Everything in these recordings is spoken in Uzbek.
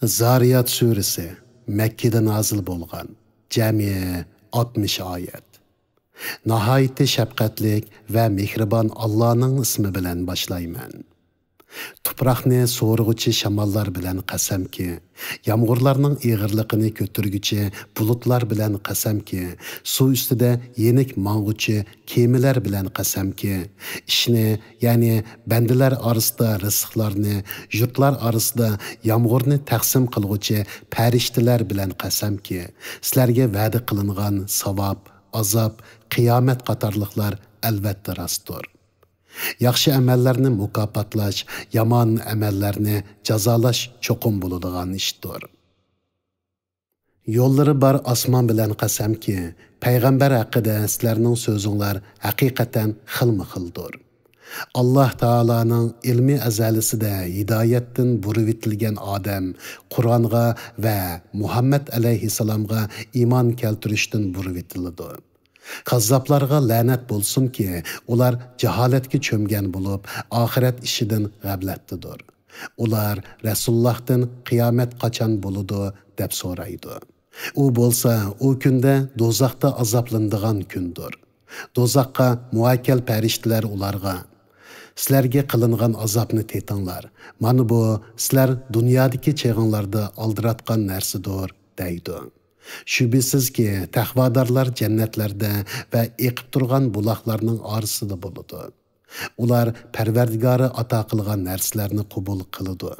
Zariyat suresi Mekke'de nazil bo'lgan. Jami 60 oyat. Nihoyatda shafqatlik va mehribon Allohning ismi bilan boshlayman. Tuproqni so'rg'uchi shamollar bilan qasamki, yomg'irlarning ig'irligini ko'targuchi bulutlar bilan qasamki, suv ustida yenik mang'uchi kemalar bilan qasamki, ishni, ya'ni bandalar orasida rizqlarni, yurtlar orasida yomg'irni taqsim qilg'uchi farishtalar bilan qasamki, sizlarga va'da qilingan savob, azob, qiyomat qatorliqlar albatta rostdir. Yaxshi amallarni mukofotlash, yomon amallarni jazolash cho'qim bo'ladigan ishdir. Yo'llari bor osmon bilan qasamki, payg'ambar haqida sizlarning so'zinglar haqiqatan xilma-xildir. Alloh taolaning ilmi azalisida hidoyatdan burib etilgan odam Qur'onga va Muhammad alayhissalomga iymon keltirishdan burib etiladi. Kazzaplarga la'nat bo'lsin ki, ular jaholatga cho'mgan bo'lib, oxirat ishidan g'aflatdadir. Ular Rasulullohdan qiyomat qachon bo'ladi deb so'raydi. U bo'lsa, u kunda do'zaxda azoblanadigan kundir. Do'zaxqa muakkal farishtalar ularga: sizlarga qilingan azobni tetinglar. Mana bu sizlar dunyodagi cheg'inglarda aldiratgan narsadir, deydi. Şübhəsiz ki, təqvadarlar cənnətlərdə və eqib turğan bulaqlarının arasında buludu. Ular Pərverdigarı ata qılğan nərslərini qubul qılıdı.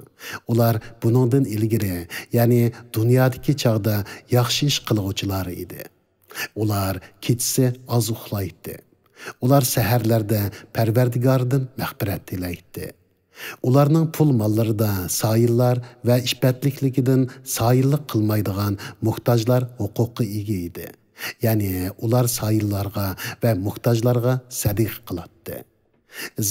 Ular bunundan ilgiri, yəni dünyadakı çağda yaxşı iş qılğucular idi. Ular keçisi az uxlaydı. Ular səhərlərdə Pərverdigardan məğfirət diləydi. Ularning pul mallarida sayillar va ishbatlikligidan sayillik qilmaydigan muhtojlar huquqi ega edi. Ya'ni ular sayillarga va muhtojlarga sadiq qiladi.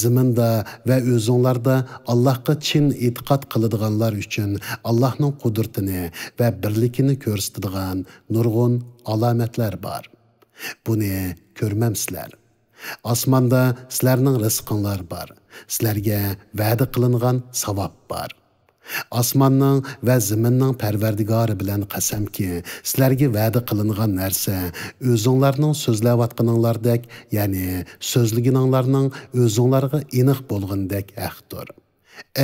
Ziminda va o'zinglarda Allohga chin e'tiqod qiladiganlar uchun Allohning qudratini va birligini ko'rsatadigan nurg'un alomatlar bor. Buni ko'rmamsizlar. Osmonda sizlarning rizqinglar bor. Sizlarga va'da qilingan savob bor. Osmonning va zaminning Parvardigori bilan qasamki, sizlarga va'da qilingan narsa o'zinglarning so'zlayotganinglardek, ya'ni so'zligininglarning o'zinglarga aniq bo'lgandek haqdir.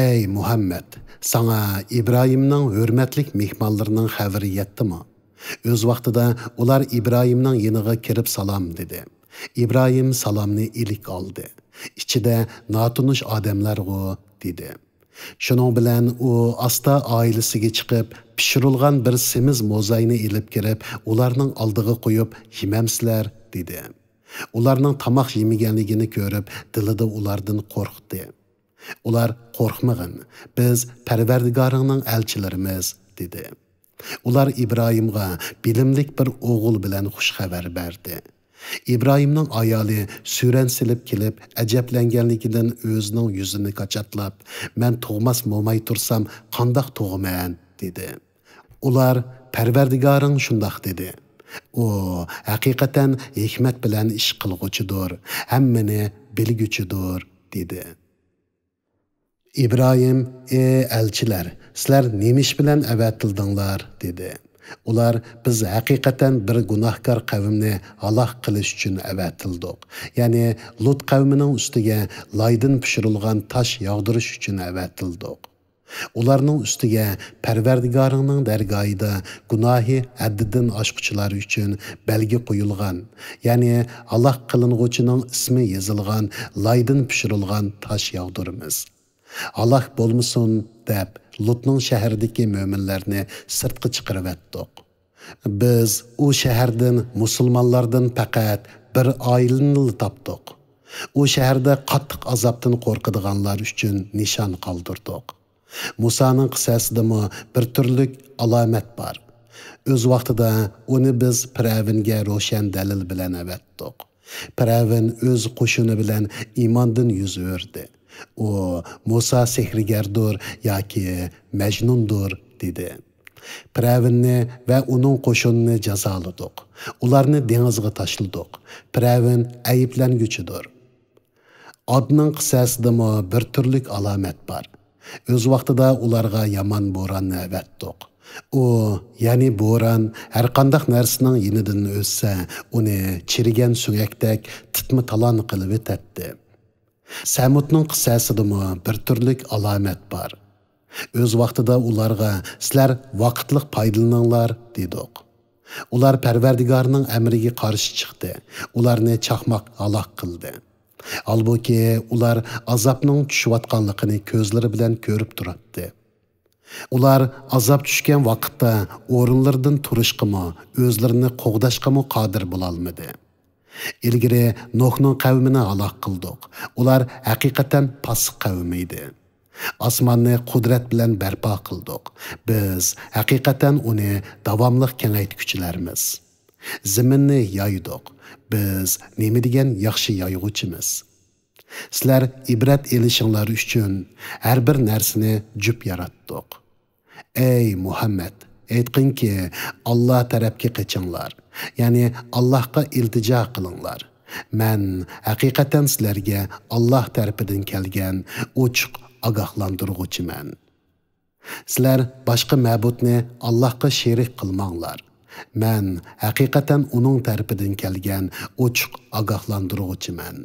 Ey Muhammad, sana İbrahimning hurmatli mehmonlarining xabari yetdimi? O'z vaqtida ular İbrahimning yeniga kirib salom dedi. İbrahim salamni ilik oldi. İçide natunish odamlarga dedi. Shuning bilan u asta oilasiga chiqib, pishirilgan bir semiz mo'zayni ilib kirib, ularning oldiga qo'yib, "Yemamsizlar?" dedi. Ularning tomoq yemaganligini ko'rib, dilida ulardan qo'rqdi. Ular qo'rqmag'in, biz Parvardigoringning elchilarimiz dedi. Ular İbrahimga bilimlik bir o'g'il bilan xush xabar berdi. İbrahimning ayoli suran silib kelib, ajablanganligidan o'zining yuzini qachatlab, "Men tug'mas mo'may tursam, qandoq tug'man?" dedi. Ular, "Parvardigoring shundoq dedi. U haqiqatan hikmat bilan ish qilg'uchidir, hammani bilguchidir" dedi. İbrahim, "Ey elchilar, sizlar nemish bilan avatildinglar?" dedi. Ular, "Biz haqiqatan bir gunohkor qavmni halok qilish uchun avatildik. Ya'ni Lut qavmining ustiga loydan pishirilgan tosh yog'dirish uchun avatildik. Ularning ustiga Parvardigoringning dargohida gunohi haddidan oshquchilar uchun belgi qo'yilgan, ya'ni halok qilinguchining ismi yozilgan loydan pishirilgan tosh yog'diramiz. Halok bo'lmasin deb Lutning shahridagi mo'minlarni sirtqa chiqarib etdik. Biz u shahardan musulmonlardan faqat bir oilani topdik. U shaharda qattiq azobdan qo'rqadiganlar uchun nishon qoldirdik. Musaning qissasidami bir turlik alomat bor. O'z vaqtida uni biz Piravinga ro'shan dalil bilan avatdik. Piravin o'z qo'shini bilan iymondan yuz o'rdi. O Musa sehrigardir yoki majnundir dedi. Piravinni va uning qo'shinini jazoladik. Ularni dengizga tashladik. Piravin ayiblanguchidir. Odning qissasidami bir turlik alomat bor. Öz vaqtida ularga yomon bo'ronni avatdiq. U, ya'ni bo'ron har qanday narsaning yenidan o'ssa, uni chirigan so'ngakdek titma talon qilib o'tadi. Samudning qissasidimi bir turlik alomat bor. Öz vaqtida ularga sizlar vaqtliq foydalaninglar dedik. Ular Parvardigorning amriga qarshi chiqdi. Ularni chaqmoq halok qildi. Halbuki ular azobning tushayotganligini ko'zlari bilan ko'rib turibdi. Ular azob tushgan vaqtda o'rinlaridan turishqimi, o'zlarini qo'g'dashqimi qodir bo'la olmadi. Ilgari Nuhning qavmini halok qildik. Ular haqiqatan pasiq qavm edi. Osmonni qudrat bilan barpo qildik. Biz haqiqatan uni davomli kengaytguchilarmiz. Zaminni yoydik. Biz nima degan yaxshi yoyg'uchimiz. Sizlar ibrat elishinglar uchun har bir narsani jup yaratdik. Ey Muhammad, aytqinki, Alloh tarafga qechinglar. Ya'ni Allohga iltijo qilinglar. Men haqiqatan sizlarga Alloh tarafidan kelgan ochiq ogohlantiruvchiman. Sizlar boshqa ma'budni Allohga sherik qilmanglar. Men haqiqatan uning tarafidan kelgan ochiq ogohlantiruvchiman.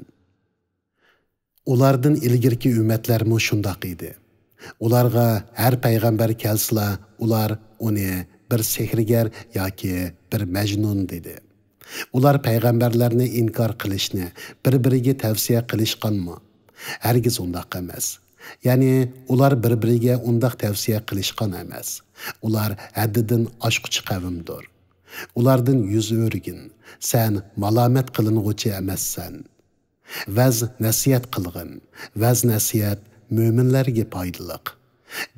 Ulardan ilgirki ummatlarmi shundoq edi. Ularga har payg'ambar kelsa, ular uni bir sehrgar yoki bir majnun dedi. Ular payg'ambarlarni inkor qilishni, bir-biriga tavsiya qilishganmi? Hargiz undaq emas. Ya'ni ular bir-biriga undaq tavsiya qilishgan emas. Ular haddidan oshquchi qavmdir. Ulardan yuz o'rgin. Sen malomat qiling'uchi emassan. Vaz nasihat qilg'in. Vaz nasihat mo'minlarga foydaliq.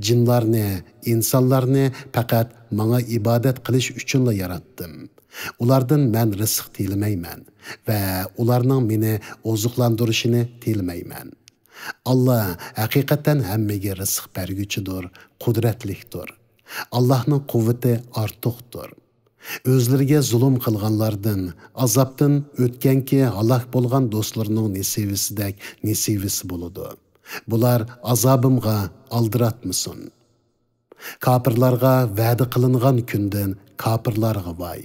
Jinlarni, insonlarni faqat menga ibodat qilish uchunla yaratdim. Ulardan men rizq tilmayman va ularning meni oziqlantirishini tilmayman. Allah haqiqatan hammaga rizq berguchidir, qudratlidir. Allohning quvvati ortiqdir. O'zlariga zulm qilganlardan, azobdan o'tganki halok bo'lgan do'stlarning nesivisidek nesivisi bo'ladi. Bular azobimga aldiratmıсын. Kafirlarga va'da qilingan kundan kafirlarga voy.